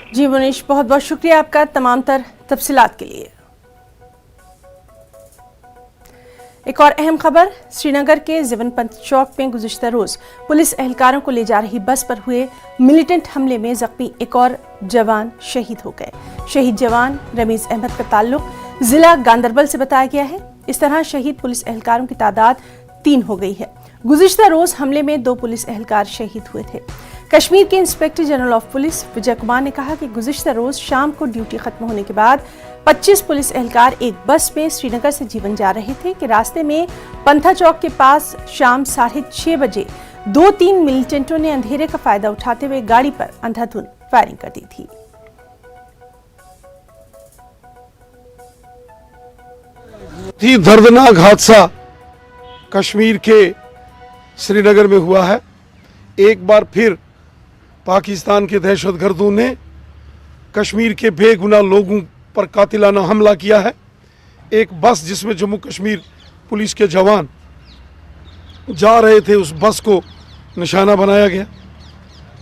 जी मुनीश, बहुत बहुत शुक्रिया आपका तमाम तर तफसीलात के लिए। एक और अहम खबर, श्रीनगर के ज़िवनपंत चौक में गुज़िश्ता रोज़ पुलिस एहलकारों को ले जा रही बस पर हुए मिलिटेंट हमले में जख्मी एक और जवान शहीद हो गए। शहीद जवान रमीज़ अहमद का ताल्लुक ज़िला गांदरबल से बताया गया है। इस तरह शहीद पुलिस एहलकारों की तादाद 3 हो गई है। गुज़िश्ता रोज़ हमले में 2 पुलिस एहलकार शहीद हुए थे। कश्मीर के inspector general of police Vijay Kumar ने कहा कि गुज़िश्ता रोज़ शाम को ड्यूटी खत्म होने के बाद 25 पुलिस एहलकार एक बस में श्रीनगर से जीवन जा रहे थे कि रास्ते में पंथा चौक के पास शाम 6:30 बजे 2-3 मिलिटेंटों ने अंधेरे का फायदा उठाते हुए गाड़ी पर अंधाधुंध फायरिंग कर दी थी। दर्दनाक हादसा कश्मीर के श्रीनगर में हुआ है। एक बार फिर पाकिस्तान के दहशतगर्दों ने कश्मीर के बेगुनाह लोगों पर कातिलाना हमला किया है। एक बस जिसमें जम्मू कश्मीर पुलिस के जवान जा रहे थे, उस बस को निशाना बनाया गया।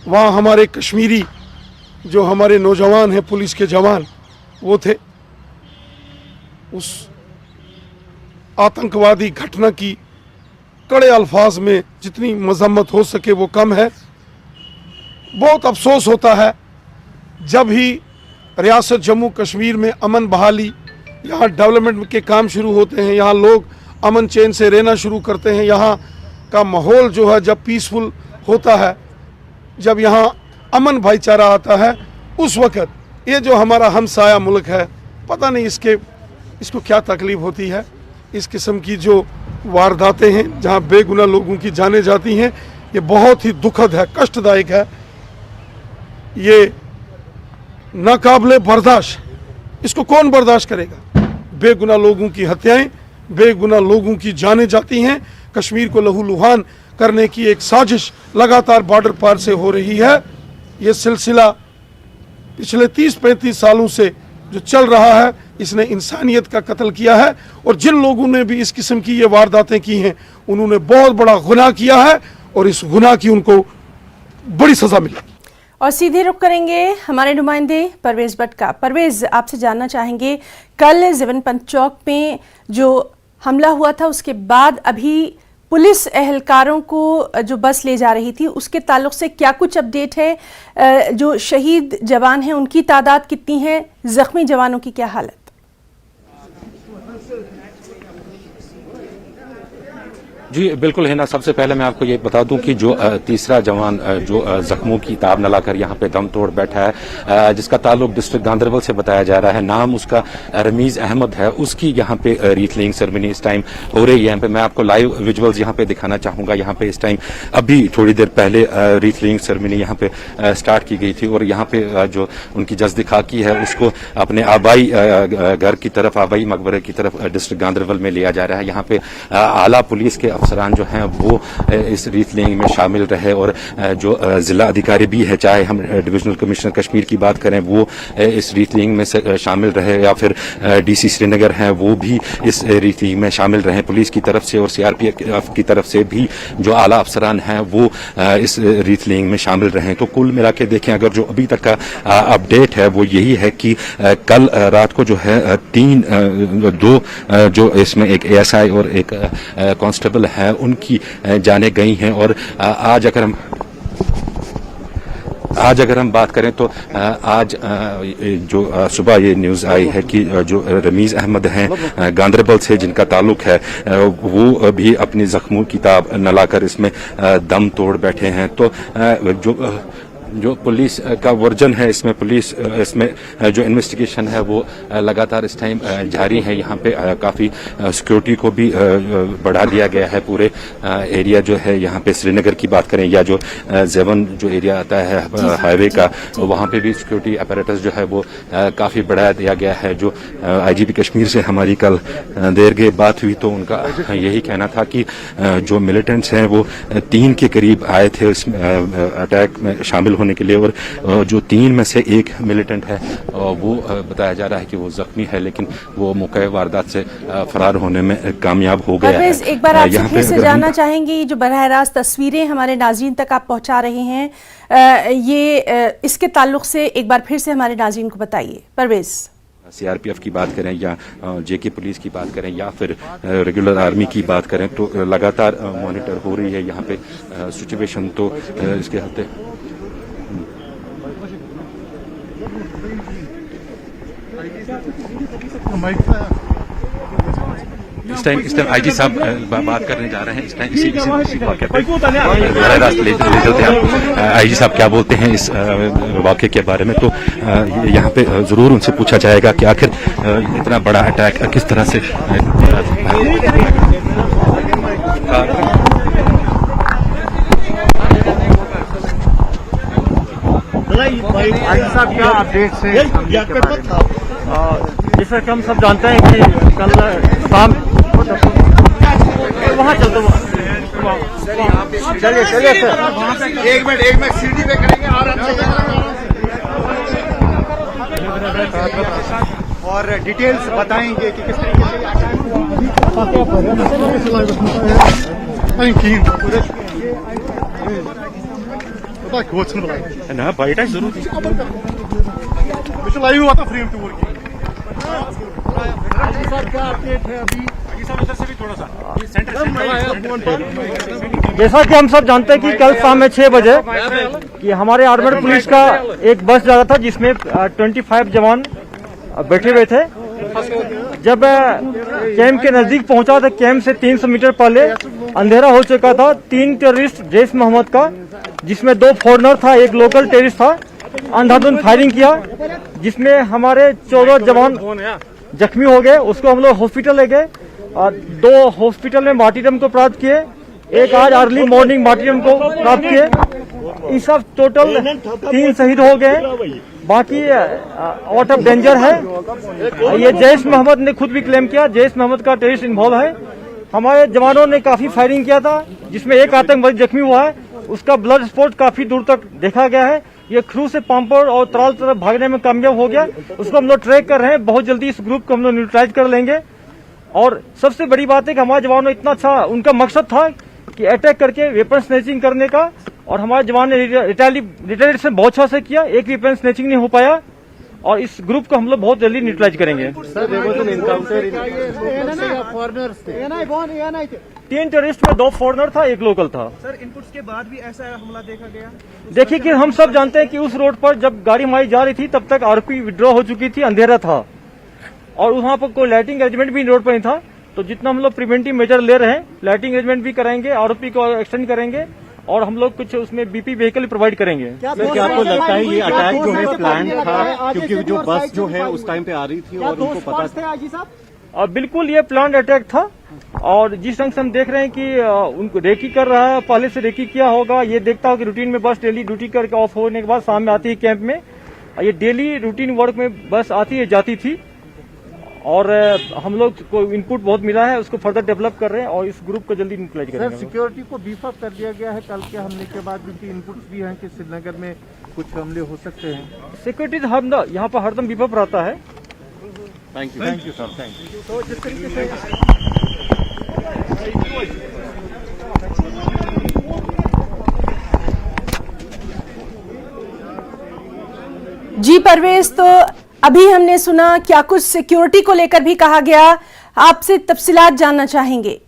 वहाँ हमारे कश्मीरी जो हमारे नौजवान हैं, पुलिस के जवान, वो थे। उस आतंकवादी घटना की कड़े अल्फाज में जितनी मजम्मत हो सके वो कम है। बहुत अफसोस होता है जब ही रियासत जम्मू कश्मीर में अमन बहाली, यहाँ डेवलपमेंट के काम शुरू होते हैं, यहाँ लोग अमन चैन से रहना शुरू करते हैं, यहाँ का माहौल जो है जब पीसफुल होता है, जब यहाँ अमन भाईचारा आता है, उस वक़्त ये जो हमारा हमसाया मुल्क है, पता नहीं इसको क्या तकलीफ होती है। इस किस्म की जो वारदातें हैं जहाँ बेगुनाह लोगों की जानें जाती हैं, ये बहुत ही दुखद है, कष्टदायक है। ये नाकाबिले बर्दाश्त, इसको कौन बर्दाश्त करेगा। बेगुनाह लोगों की हत्याएं, बेगुनाह लोगों की जानें जाती हैं। कश्मीर को लहूलुहान करने की एक साजिश लगातार बॉर्डर पार से हो रही है। ये सिलसिला पिछले 30-35 सालों से जो चल रहा है, इसने इंसानियत का कत्ल किया है। और जिन लोगों ने भी इस किस्म की ये वारदातें की हैं, उन्होंने बहुत बड़ा गुनाह किया है और इस गुनाह की उनको बड़ी सजा मिली। और सीधे रुख करेंगे हमारे नुमाइंदे परवेज भट्ट का। परवेज, आपसे जानना चाहेंगे, कल ज़िवनपंत चौक में जो हमला हुआ था उसके बाद अभी पुलिस एहलकारों को जो बस ले जा रही थी उसके ताल्लुक से क्या कुछ अपडेट है? जो शहीद जवान हैं उनकी तादाद कितनी है? जख्मी जवानों की क्या हालत? जी बिल्कुल है ना। सबसे पहले मैं आपको ये बता दूं कि जो तीसरा जवान जो जख्मों की ताब न लाकर यहाँ पे दम तोड़ बैठा है, जिसका ताल्लुक डिस्ट्रिक्ट गांदरबल से बताया जा रहा है, नाम उसका रमीज अहमद है, उसकी यहाँ पे रीथलिंग सेरेमनी इस टाइम हो रही है। यहाँ पे मैं आपको लाइव विजुअल्स यहाँ पे दिखाना चाहूंगा। यहाँ पे इस टाइम अभी थोड़ी देर पहले रीथलिंग सेरेमनी यहाँ पे स्टार्ट की गई थी और यहाँ पे जो उनकी जज्द खाकी है उसको अपने आबाई घर की तरफ, आबाई मकबरे की तरफ डिस्ट्रिक्ट गांदरबल में लिया जा रहा है। यहाँ पे आला पुलिस के अफसरान जो हैं वो इस रीथलिंग में शामिल रहे और जो जिला अधिकारी भी है, चाहे हम डिविजनल कमिश्नर कश्मीर की बात करें, वो इस रीथलिंग में शामिल रहे, या फिर डीसी श्रीनगर हैं वो भी इस रीथलिंग में शामिल रहे। पुलिस की तरफ से और सीआरपीएफ की तरफ से भी जो आला अफसरान हैं वो इस रीथलिंग में शामिल रहे। तो कुल मिला के देखें, अगर जो अभी तक का अपडेट है वो यही है कि कल रात को जो है 2 जो इसमें एक एएसआई और एक कांस्टेबल है उनकी जाने गई हैं। और आज अगर हम बात करें तो आज जो सुबह ये न्यूज़ आई है कि जो रमीज अहमद हैं गांदरबल से, जिनका ताल्लुक है, वो भी अपनी जख्मों की ताब न लाकर इसमें दम तोड़ बैठे हैं। तो जो पुलिस का वर्जन है, इसमें पुलिस इसमें जो इन्वेस्टिगेशन है वो लगातार इस टाइम जारी है। यहाँ पे काफ़ी सिक्योरिटी को भी बढ़ा दिया गया है। पूरे एरिया जो है, यहाँ पे श्रीनगर की बात करें या जो ज़ेवन जो एरिया आता है हाईवे का, वहाँ पे भी सिक्योरिटी अपैरेटस जो है वो काफ़ी बढ़ा दिया गया है। जो आईजीपी कश्मीर से हमारी कल देर के बात हुई तो उनका यही कहना था कि जो मिलिटेंट्स हैं वो 3 के करीब आए थे इस अटैक में शामिल होने होने के लिए, और जो 3 में से एक मिलिटेंट है वो बताया जा रहा है कि वो जख्मी है, लेकिन वो मौके वारदात से फरार होने में कामयाब हो गया है। एक बार आपसे फिर से जानना चाहेंगे, जो बरह रास्त तस्वीरें हमारे नाज़रीन तक आप पहुंचा रहे हैं, ये इसके ताल्लुक से एक बार फिर से हमारे नाज़रीन को बताइए। परवेज, सीआरपीएफ की बात करें या जेके पुलिस की बात करें या फिर रेगुलर आर्मी की बात करें, तो लगातार मॉनिटर हो रही है यहाँ पे सिचुएशन। तो इसके हफ्ते इस टाइम आईजी साहब बात करने जा रहे हैं। इस टाइम इसी वाक़े पे बराह रास्त ले चलते हैं। आईजी साहब क्या बोलते हैं इस वाक़े के बारे में, तो यहाँ पे ज़रूर उनसे पूछा जाएगा कि आखिर इतना बड़ा अटैक किस तरह से आईजी साहब क्या अपडेट से जैसा कि हम सब जानते हैं कि कल शाम वहाँ चलते चलिए सर, एक मिनट सीढ़ी पे करेंगे और डिटेल्स बताएंगे कि किस तरीके से ना बయట जरूर लाइव हुआ था फ्रेम टूर की। क्या अपडेट है अभी? जैसा कि हम सब जानते हैं कि कल शाम में 6 बजे कि हमारे आर्मड पुलिस का एक बस जा रहा था जिसमें 25 जवान बैठे हुए थे। जब कैंप के नजदीक पहुंचा तो कैंप से 300 मीटर पहले अंधेरा हो चुका था। 3 टेररिस्ट जैश मोहम्मद का, जिसमें 2 फॉरेनर था, एक लोकल टेररिस्ट था, अंधाधुंध फायरिंग किया जिसमें हमारे 14 जवान जख्मी हो गए। उसको हम लोग हॉस्पिटल ले गए और 2 हॉस्पिटल में मार्टीरियम को प्राप्त किए, एक आज अर्ली मॉर्निंग मार्टीरियम को प्राप्त किए। इस सब टोटल 3 शहीद हो गए, बाकी आउट ऑफ डेंजर है। ये जैश मोहम्मद ने खुद भी क्लेम किया, जैश मोहम्मद का टेररिस्ट इन्वॉल्व है। हमारे जवानों ने काफी फायरिंग किया था जिसमें एक आतंकवादी जख्मी हुआ है, उसका ब्लड स्पॉट काफी दूर तक देखा गया है। ये क्रू से पाम्पर और तराल तरफ भागने में कामयाब हो गया, उसको हम लोग ट्रैक कर रहे हैं। बहुत जल्दी इस ग्रुप को हम लोग न्यूट्रलाइज कर लेंगे। और सबसे बड़ी बात है कि हमारे जवानों इतना अच्छा, उनका मकसद था कि अटैक करके वेपन स्नैचिंग करने का, और हमारे जवान ने रिटेलिएशन बहुत अच्छा से किया, एक वेपन स्नैचिंग नहीं हो पाया। और इस ग्रुप को हम लोग बहुत जल्दी न्यूट्रलाइज करेंगे। 3 टेररिस्ट में 2 फॉरेनर था, एक लोकल था। सर, इनपुट्स के बाद भी ऐसा हमला देखा गया? देखिए कि हम सब जानते हैं कि उस रोड पर जब गाड़ी हमारी जा रही थी तब तक आरपी विड्रॉ हो चुकी थी, अंधेरा था और वहाँ पर कोई लाइटिंग अरेंजमेंट भी रोड पर नहीं था। तो जितना हम लोग प्रिवेंटिव मेजर ले रहे हैं, लाइटिंग अरेंजमेंट भी कराएंगे, आरपी को एक्सटेंड करेंगे और हम लोग कुछ उसमें बीपी व्हीकल प्रोवाइड करेंगे। क्या आपको लगता है ये अटैक जो है प्लान था, क्योंकि जो बस जो है उस टाइम पे आ रही थी और उनको पता था? बिल्कुल ये प्लान अटैक था। और जिस ढंग से हम देख रहे हैं कि उनको रेकी कर रहा है, पहले से रेकी किया होगा, ये देखता हो कि रूटीन में बस डेली ड्यूटी करके ऑफ होने के बाद शाम में आती है कैंप में। ये डेली रूटीन वर्क में बस आती है जाती थी और हम लोग को इनपुट बहुत मिला है, उसको फर्दर डेवलप कर रहे हैं और इस ग्रुप को जल्दी न्यूट्रलाइज करेंगे। सर, सिक्योरिटी को बीफ अप कर दिया गया है कल के हमले के बाद, क्योंकि इनपुट्स भी हैं कि श्रीनगर में कुछ हमले हो सकते हैं। सिक्योरिटी यहाँ पर हरदम बीफ अप रहता है। Thank you sir, thank you. तो जिस तरीके से जी परवेज, तो अभी हमने सुना क्या कुछ सिक्योरिटी को लेकर भी कहा गया, आपसे तफसीलात जानना चाहेंगे।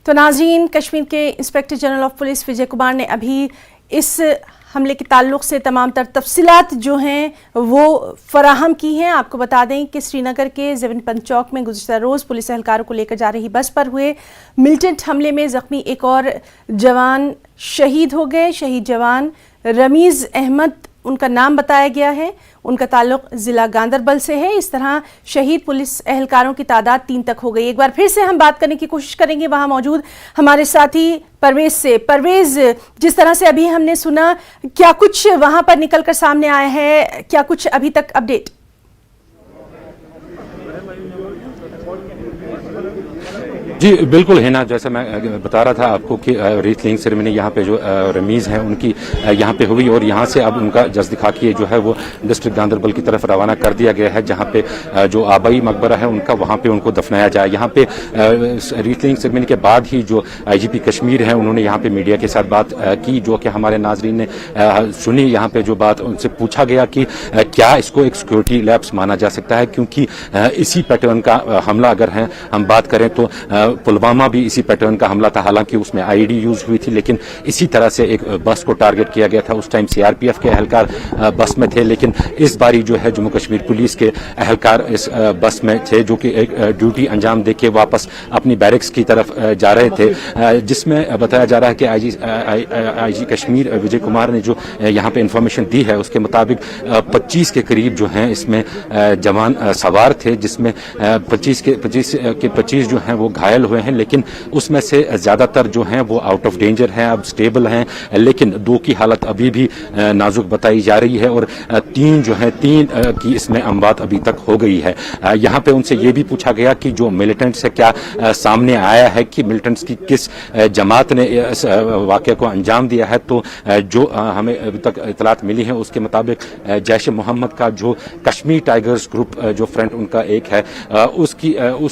तो नाज़रीन, कश्मीर के inspector general of police Vijay Kumar ने अभी इस हमले के ताल्लुक से तमाम तर तफसीलात जो हैं वो फराहम की हैं। आपको बता दें कि श्रीनगर के ज़िवनपंत चौक में गुज़िश्ता रोज़ पुलिस एहलकारों को लेकर जा रही बस पर हुए मिलिटेंट हमले में ज़ख्मी एक और जवान शहीद हो गए। शहीद जवान रमीज़ अहमद उनका नाम बताया गया है, उनका ताल्लुक ज़िला गांदरबल से है। इस तरह शहीद पुलिस एहलकारों की तादाद 3 तक हो गई। एक बार फिर से हम बात करने की कोशिश करेंगे वहां मौजूद हमारे साथी परवेज से। परवेज, जिस तरह से अभी हमने सुना, क्या कुछ वहां पर निकलकर सामने आया है, क्या कुछ अभी तक अपडेट? जी बिल्कुल है ना, जैसा मैं बता रहा था आपको कि रीथ लेइंग सेरेमनी यहाँ पे जो रमीज हैं उनकी यहाँ पे हुई और यहाँ से अब उनका जस्द खाकी जो है वो डिस्ट्रिक्ट गांधरबल की तरफ रवाना कर दिया गया है, जहाँ पे जो आबाई मकबरा है उनका वहाँ पे उनको दफनाया जाए। यहाँ पे रीथ लेइंग सेरेमनी के बाद ही जो IGP कश्मीर हैं उन्होंने यहाँ पे मीडिया के साथ बात की, जो कि हमारे नाजरीन ने सुनी। यहाँ पे जो बात उनसे पूछा गया कि क्या इसको एक सिक्योरिटी लैप्स माना जा सकता है, क्योंकि इसी पैटर्न का हमला अगर है हम बात करें तो पुलवामा भी इसी पैटर्न का हमला था, हालांकि उसमें IED यूज हुई थी, लेकिन इसी तरह से एक बस को टारगेट किया गया था। उस टाइम CRPF के एहलकार बस में थे, लेकिन इस बारी जो है जम्मू कश्मीर पुलिस के एहलकार इस बस में थे, जो कि एक ड्यूटी अंजाम देके वापस अपनी बैरिक्स की तरफ जा रहे थे, जिसमें बताया जा रहा है कि IG कश्मीर विजय कुमार ने जो यहाँ पे इंफॉर्मेशन दी है उसके मुताबिक 25 के करीब जो हैं इसमें जवान सवार थे, जिसमें 25 जो हैं वो घायल हुए हैं, लेकिन उसमें से ज्यादातर जो हैं वो आउट ऑफ डेंजर हैं, अब स्टेबल हैं, लेकिन 2 की हालत अभी भी नाजुक बताई जा रही है और 3 जो है 3 की इसमें अमवात अभी तक हो गई है। यहाँ पे उनसे ये भी पूछा गया कि जो मिलिटेंट्स से क्या सामने आया है कि मिलिटेंट्स की किस जमात ने इस वाक़े को अंजाम दिया है, तो जो हमें अभी तक इतलात मिली है उसके मुताबिक जैश मोहम्मद का जो कश्मीर टाइगर्स ग्रुप जो फ्रंट उनका एक है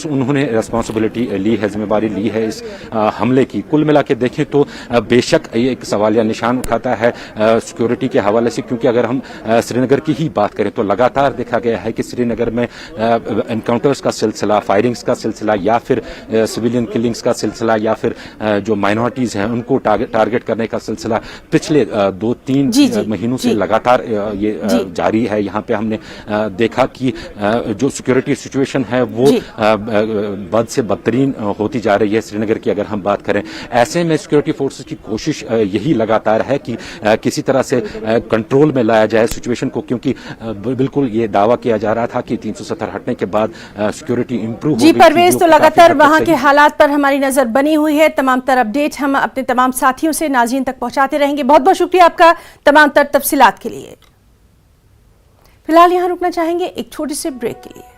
उन्होंने रिस्पॉन्सिबिलिटी ली है, जिम्मेदारी ली है इस हमले की। कुल मिला के देखें तो बेशक ये एक सवालिया निशान उठाता है सिक्योरिटी के हवाले से, क्योंकि अगर हम श्रीनगर की ही बात करें तो लगातार देखा गया है कि श्रीनगर में एनकाउंटर्स का सिलसिला, फायरिंग्स का सिलसिला या फिर सिविलियन किलिंग्स का सिलसिला या फिर जो माइनॉरिटीज हैं उनको टारगेट करने का सिलसिला पिछले 2-3 महीनों से लगातार ये जारी है। यहाँ पे हमने देखा कि जो सिक्योरिटी सिचुएशन है वो बद से बदतरीन होती जा रही है श्रीनगर की अगर हम बात करें। ऐसे में सिक्योरिटी फोर्सेस की कोशिश यही लगातार है कि किसी तरह से कंट्रोल में लाया जाए सिचुएशन को, क्योंकि बिल्कुल ये दावा किया जा रहा था कि 370 हटने के बाद सिक्योरिटी इंप्रूव जी परवेज, तो लगातार वहां के हालात पर हमारी नजर बनी हुई है। तमाम तर अपडेट हम अपने तमाम साथियों से नाज़रीन तक पहुंचाते रहेंगे। बहुत बहुत शुक्रिया आपका तमाम तर तफसीलात के लिए। फिलहाल यहां रुकना चाहेंगे एक छोटे से ब्रेक के लिए।